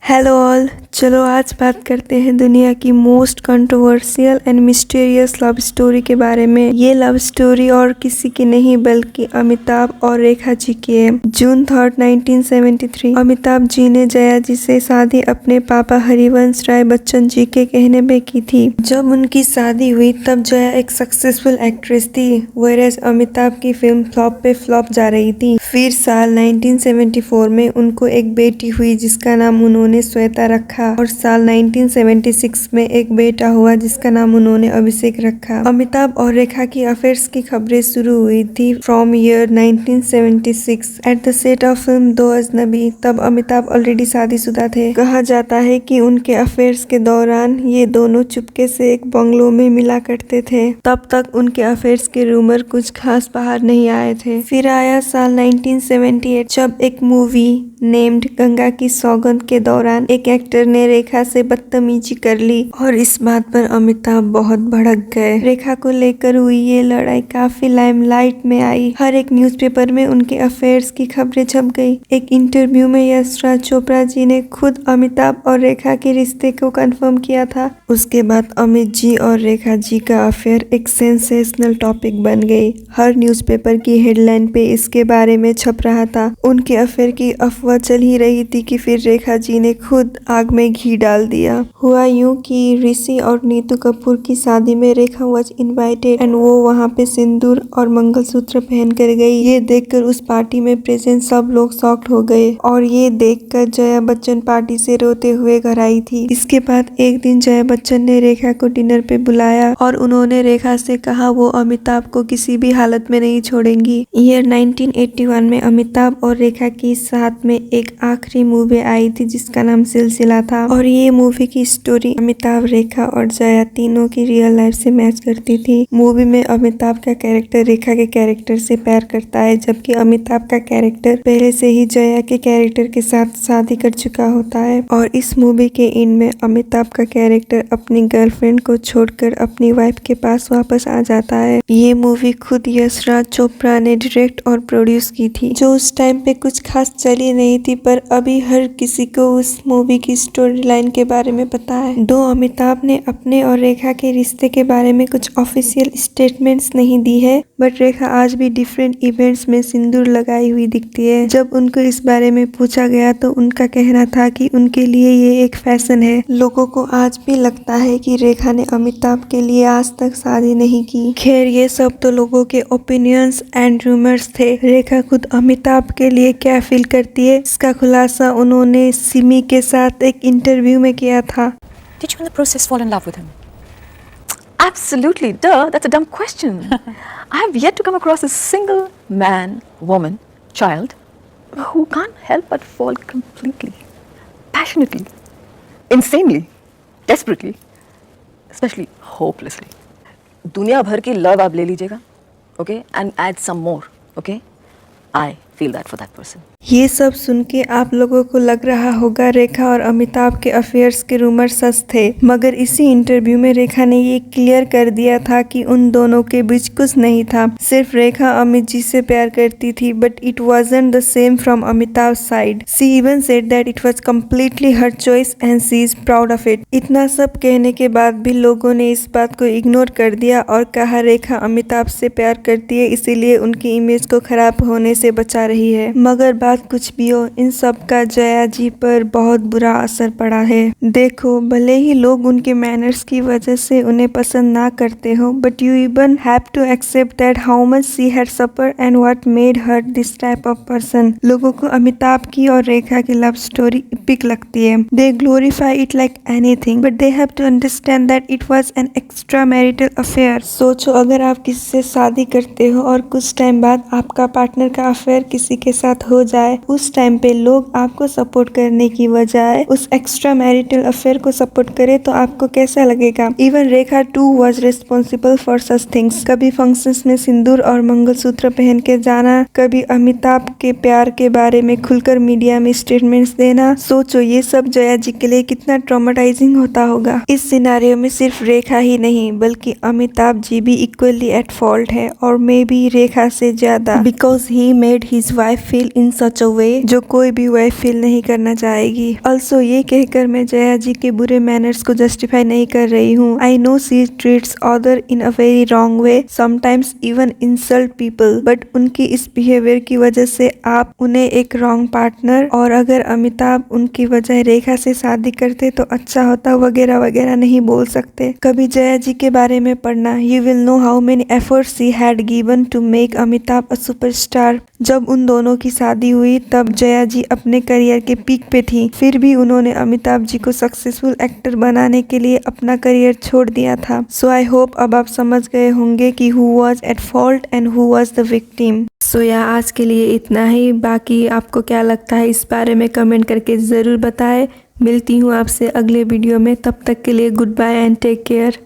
Hello all, चलो आज बात करते हैं दुनिया की most controversial and mysterious love story के बारे में। ये लव स्टोरी और किसी की नहीं बल्कि अमिताभ और रेखा जी की है। जून 3, 1973 अमिताभ जी ने जया जी से शादी अपने पापा हरिवंश राय बच्चन जी के कहने में की थी। जब उनकी शादी हुई तब जया एक सक्सेसफुल एक्ट्रेस थी, वेयरएज अमिताभ की फिल्म फ्लॉप पे फ्लॉप जा रही थी। फिर साल 1974 में उनको एक बेटी हुई जिसका नाम उन्होंने श्वेता रखा और साल 1976 में एक बेटा हुआ जिसका नाम उन्होंने अभिषेक रखा। अमिताभ और रेखा की अफेयर्स की खबरें शुरू हुई थी from year 1976 at the set of film दो अजनबी। तब अमिताभ ऑलरेडी शादीशुदा थे। कहा जाता है कि उनके अफेयर्स के दौरान ये दोनों चुपके से एक बंगलो में मिला करते थे। तब तक उनके अफेयर्स के रूमर कुछ खास बाहर नहीं आए थे। फिर आया साल 1978 जब एक मूवी नेम्ड गंगा की सौगंध के दौरान एक एक्टर ने रेखा से बदतमीजी कर ली और इस बात पर अमिताभ बहुत भड़क गए। रेखा को लेकर हुई ये लड़ाई काफी लाइमलाइट में आई। हर एक न्यूज़पेपर में उनके अफेयर्स की खबरें छप गई। एक इंटरव्यू में यशराज चोपड़ा जी ने खुद अमिताभ और रेखा के रिश्ते को कंफर्म किया था। उसके बाद अमित जी और रेखा जी का अफेयर एक सेंसेशनल टॉपिक बन गई। हर न्यूज़पेपर की हेडलाइन पे इसके बारे में छप रहा था। उनके अफेयर की अफवाह चल ही रही थी कि फिर रेखा जी ने खुद आग में घी डाल दिया। हुआ यूं कि ऋषि और नीतू कपूर की शादी में रेखा वाज इनवाइटेड एंड वो वहां पे सिंदूर और मंगलसूत्र पहन कर गई। ये देखकर उस पार्टी में प्रेजेंट सब लोग शॉक्ड हो गए और ये देखकर जया बच्चन पार्टी से रोते हुए घर आई थी। इसके बाद एक दिन जया बच्चन ने रेखा को डिनर पे बुलाया और उन्होंने रेखा से कहा वो अमिताभ को किसी भी हालत में नहीं छोड़ेंगी। ईयर 1981 में अमिताभ और रेखा की साथ में एक आखिरी मूवी आई थी जिसका नाम सिलसिला था और ये मूवी की स्टोरी अमिताभ, रेखा और जया तीनों की रियल लाइफ से मैच करती थी। मूवी में अमिताभ का कैरेक्टर रेखा के कैरेक्टर से प्यार करता है जबकि अमिताभ का कैरेक्टर पहले से ही जया के कैरेक्टर के साथ शादी कर चुका होता है और इस मूवी के एंड में अमिताभ का कैरेक्टर अपनी गर्लफ्रेंड को छोड़कर अपनी वाइफ के पास वापस आ जाता है। ये मूवी खुद यशराज चोपड़ा ने डायरेक्ट और प्रोड्यूस की थी जो उस टाइम पे कुछ खास चली नहीं थी, पर अभी हर किसी को उस मूवी की स्टोरी लाइन के बारे में पता है। दो अमिताभ ने अपने और रेखा के रिश्ते के बारे में कुछ ऑफिशियल स्टेटमेंट्स नहीं दी है, बट रेखा आज भी डिफरेंट इवेंट्स में सिंदूर लगाई हुई दिखती है। जब उनको इस बारे में पूछा गया तो उनका कहना था कि उनके लिए ये एक फैशन है। लोगों को आज भी लगता है कि रेखा ने अमिताभ के लिए आज तक शादी नहीं की। खैर ये सब तो लोगों के ओपिनियंस एंड रूमर्स थे। रेखा खुद अमिताभ के लिए क्या फील करती है इसका खुलासा उन्होंने सिमी के साथ एक इंटरव्यू में किया था। Did you in the process fall in love with him? Absolutely, duh, that's a dumb question. I have yet to come across a single man, woman, child who can't help but fall completely, passionately, insanely, desperately, especially hopelessly. दुनिया भर की love आप ले लीजिएगा, okay, and add some more, okay? I feel that for that person. ये सब सुन के आप लोगों को लग रहा होगा रेखा और अमिताभ के अफेयर्स के रूमर सच थे, मगर इसी इंटरव्यू में रेखा ने ये क्लियर कर दिया था कि उन दोनों के बीच कुछ नहीं था। सिर्फ रेखा अमित जी से प्यार करती थी, but it wasn't the same from Amitabh side. She even said that it was completely her choice and she is proud of it. इतना सब कहने के बाद भी लोगों ने इस बात को इग्नोर कर दिया और कहा रेखा अमिताभ से प्यार करती है इसीलिए उनकी इमेज को खराब होने से बचा रही है। मगर बात कुछ भी हो, इन सब का जया जी पर बहुत बुरा असर पड़ा है। देखो, भले ही लोग उनके मैनर्स की वजह से उन्हें पसंद ना करते हो, but you even have to accept that how much she had suffer and what made her this type of person. लोगों को अमिताभ की और रेखा की लव स्टोरी इपिक लगती है। They glorify it like anything, but they have to understand that it was an extra marital affair. सोचो, अगर आप किसी से शादी करते हो और कुछ टाइम बाद आपका पार्टनर का अफेयर किसी के साथ हो जाए, उस टाइम पे लोग आपको सपोर्ट करने की बजाय उस एक्स्ट्रा मैरिटल अफेयर को सपोर्ट करे तो आपको कैसा लगेगा। Even Rekha too was responsible for such things. कभी फंक्शंस में सिंदूर और मंगलसूत्र पहन के जाना, कभी अमिताभ के प्यार के बारे में खुलकर मीडिया में स्टेटमेंट्स देना। सोचो ये सब जया जी के लिए कितना ट्रॉमेटाइजिंग होता होगा। इस सिनारियो में सिर्फ रेखा ही नहीं बल्कि अमिताभ जी भी इक्वली एट फॉल्ट है और मे बी रेखा से ज्यादा, because he made his wife feel in such a way जो कोई भी वाइफ फील नहीं करना चाहेगी। ऑल्सो ये कहकर मैं जया जी के बुरे मैनर्स को जस्टिफाई नहीं कर रही हूँ। I know she treats other in a very wrong way, sometimes even insult people, but उनकी इस बिहेवियर की वजह से आप उन्हें एक रॉन्ग पार्टनर, और अगर अमिताभ उनकी वजह रेखा से शादी करते तो अच्छा होता वगैरह वगैरह नहीं बोल सकते। कभी जया जी के बारे में पढ़ना, you will know how many efforts she had given to make Amitabh a superstar. जब उन दोनों की शादी हुई तब जया जी अपने करियर के पीक पे थी, फिर भी उन्होंने अमिताभ जी को सक्सेसफुल एक्टर बनाने के लिए अपना करियर छोड़ दिया था। सो आई होप अब आप समझ गए होंगे कि who was at fault and who was the victim. So या आज के लिए इतना ही। बाकी आपको क्या लगता है इस बारे में कमेंट करके ज़रूर बताएं। मिलती हूँ आपसे अगले वीडियो में, तब तक के लिए good bye and take care.